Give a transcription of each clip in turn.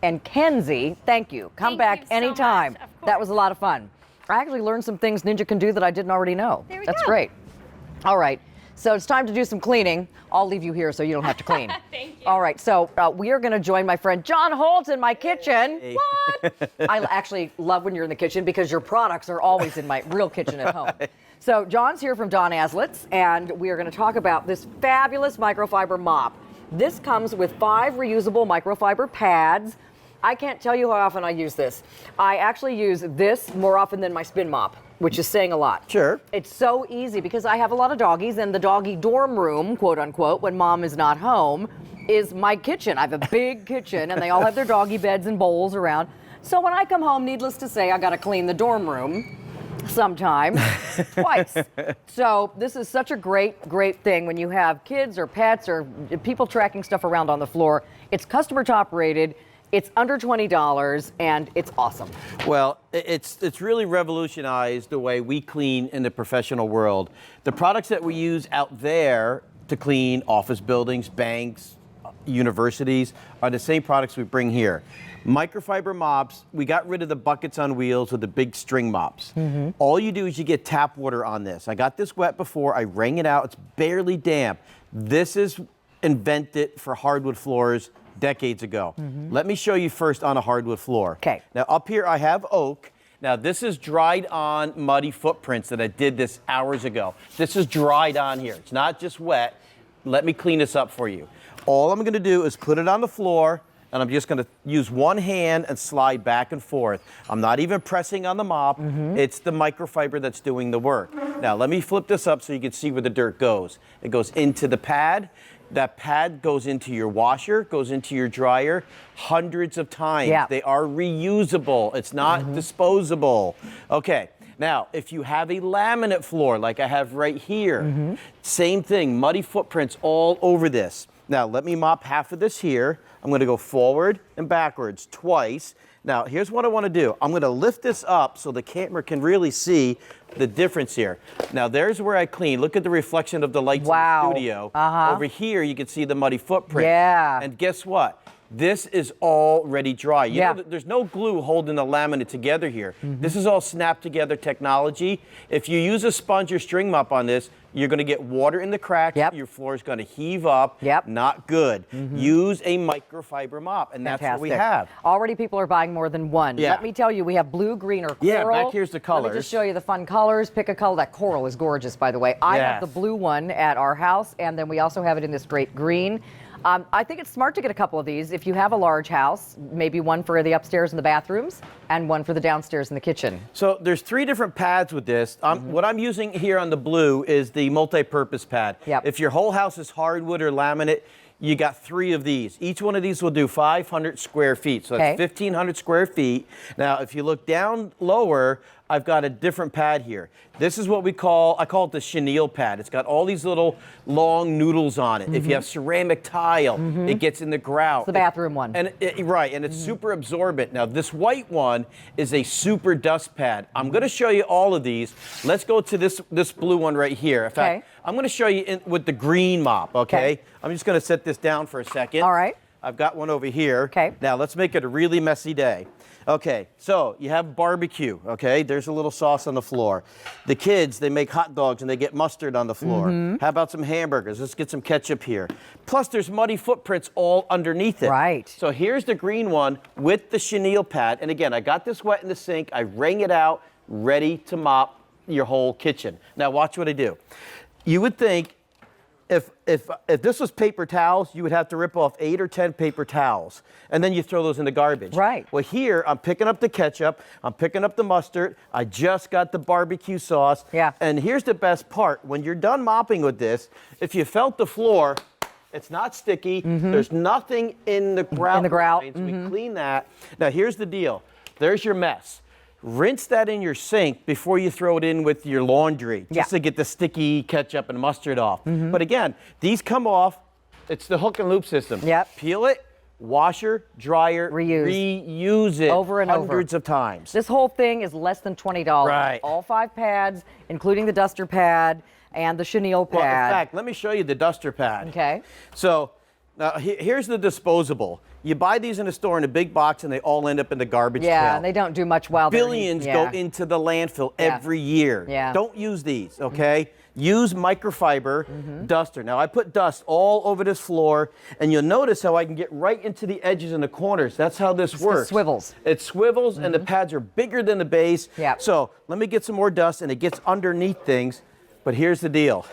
And Kenzie, thank you. Come back anytime. That was a lot of fun. I actually learned some things Ninja can do that I didn't already know. That's great. All right. So it's time to do some cleaning. I'll leave you here so you don't have to clean. Thank you. All right, so we are going to join my friend John Holt in my kitchen. Hey. What? I actually love when you're in the kitchen because your products are always in my real kitchen at home. So John's here from Don Aslett's, and we are going to talk about this fabulous microfiber mop. This comes with 5 reusable microfiber pads. I can't tell you how often I use this. I actually use this more often than my spin mop, which is saying a lot. Sure. It's so easy because I have a lot of doggies, and the doggy dorm room, quote unquote, when mom is not home, is my kitchen. I have a big kitchen, and they all have their doggy beds and bowls around. So when I come home, needless to say, I got to clean the dorm room sometimes, twice. So this is such a great thing when you have kids or pets or people tracking stuff around on the floor. It's customer top rated. It's under $20, and it's awesome. Well, it's really revolutionized the way we clean in the professional world. The products that we use out there to clean office buildings, banks, universities are the same products we bring here. Microfiber mops, we got rid of the buckets on wheels with the big string mops. All you do is you get tap water on this. I got this wet before, I wring it out, it's barely damp. This is invented for hardwood floors decades ago. Let me show you first on a hardwood floor. Okay. Now up here I have oak. Now this is dried on muddy footprints that I did this hours ago. This is dried on here. It's not just wet. Let me clean this up for you. All I'm gonna do is put it on the floor, and I'm just gonna use one hand and slide back and forth. I'm not even pressing on the mop. It's the microfiber that's doing the work. Now let me flip this up so you can see where the dirt goes. It goes into the pad. That pad goes into your washer, goes into your dryer hundreds of times. Yeah. They are reusable. It's not disposable. Okay, now if you have a laminate floor like I have right here, same thing, muddy footprints all over this. Now let me mop half of this here. I'm gonna go forward and backwards twice. Now here's what I wanna do. I'm gonna lift this up so the camera can really see the difference here. Now there's where I clean. Look at the reflection of the lights in the studio. Over here you can see the muddy footprint. Yeah. And guess what? This is already dry. You know, there's no glue holding the laminate together here. This is all snap together technology. If you use a sponge or string mop on this, you're gonna get water in the cracks. Your floor is gonna heave up. Not good. Use a microfiber mop, and that's what we have. Already people are buying more than one. Let me tell you, we have blue, green, or coral. Yeah, back here's the colors. Let me just show you the fun colors. Pick a color. That coral is gorgeous, by the way. I have the blue one at our house, and then we also have it in this great green. I think it's smart to get a couple of these if you have a large house, maybe one for the upstairs in the bathrooms and one for the downstairs in the kitchen. So there's 3 different pads with this. What I'm using here on the blue is the multi-purpose pad. If your whole house is hardwood or laminate, you got 3 of these. Each one of these will do 500 square feet. So that's 1,500 square feet. Now, if you look down lower, I've got a different pad here. This is what I call it the chenille pad. It's got all these little long noodles on it. If you have ceramic tile, it gets in the grout. It's the bathroom one. And and it's super absorbent. Now this white one is a super dust pad. I'm gonna show you all of these. Let's go to this blue one right here. In fact, I'm gonna show you with the green mop, okay? I'm just gonna set this down for a second. All right. I've got one over here. Now let's make it a really messy day. Okay, so you have barbecue, okay? There's a little sauce on the floor. The kids, they make hot dogs and they get mustard on the floor. How about some hamburgers? Let's get some ketchup here. Plus there's muddy footprints all underneath it. So here's the green one with the chenille pad. And again, I got this wet in the sink. I wring it out, ready to mop your whole kitchen. Now watch what I do. You would think if this was paper towels, you would have to rip off 8 or 10 paper towels, and then you throw those in the garbage. Well, here, I'm picking up the ketchup, I'm picking up the mustard, I just got the barbecue sauce. And here's the best part. When you're done mopping with this, if you felt the floor, it's not sticky, there's nothing in the grout. We clean that. Now, here's the deal. There's your mess. Rinse that in your sink before you throw it in with your laundry, just to get the sticky ketchup and mustard off. But again, these come off. It's the hook and loop system. Peel it, washer, dryer, reuse it over and hundreds of times. This whole thing is less than $20. All 5 pads, including the duster pad and the chenille pad. Well, in fact, let me show you the duster pad. So now here's the disposable. you buy these in a store in a big box and they all end up in the garbage pail. Yeah, and they don't do much while Billions go into the landfill every year. Yeah. Don't use these, okay? Use microfiber duster. Now I put dust all over this floor, and you'll notice how I can get right into the edges and the corners. That's how this works. It swivels. It swivels, and the pads are bigger than the base. Yeah. So let me get some more dust, and it gets underneath things. But here's the deal.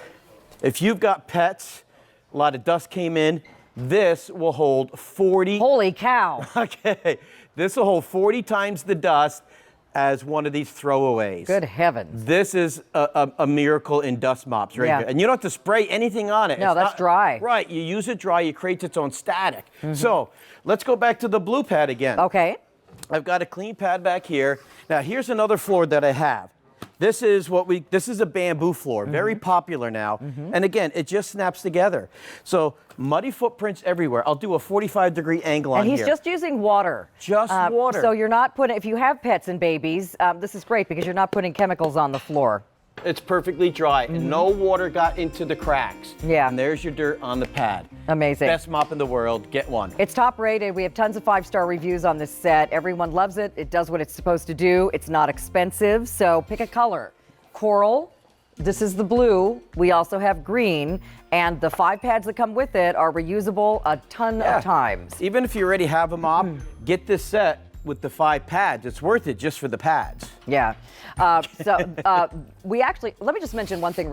If you've got pets, a lot of dust came in, this will hold 40. Holy cow. Okay. This will hold 40 times the dust as one of these throwaways. Good heavens. This is a miracle in dust mops right here. And you don't have to spray anything on it. No, that's dry. Right, you use it dry, it creates its own static. So let's go back to the blue pad again. Okay. I've got a clean pad back here. Now here's another floor that I have. This is a bamboo floor, very popular now. And again, it just snaps together. So muddy footprints everywhere. I'll do a 45-degree angle on here. And he's just using water. Just water. So you're not putting, if you have pets and babies, this is great because you're not putting chemicals on the floor. It's perfectly dry, and no water got into the cracks. Yeah. And there's your dirt on the pad. Amazing. Best mop in the world. Get one. It's top rated. We have tons of 5-star reviews on this set. Everyone loves it. It does what it's supposed to do. It's not expensive. So pick a color. Coral. This is the blue. We also have green. And the 5 pads that come with it are reusable a ton of times. Even if you already have a mop, get this set with the 5 pads. It's worth it just for the pads. Yeah. We actually, let me just mention one thing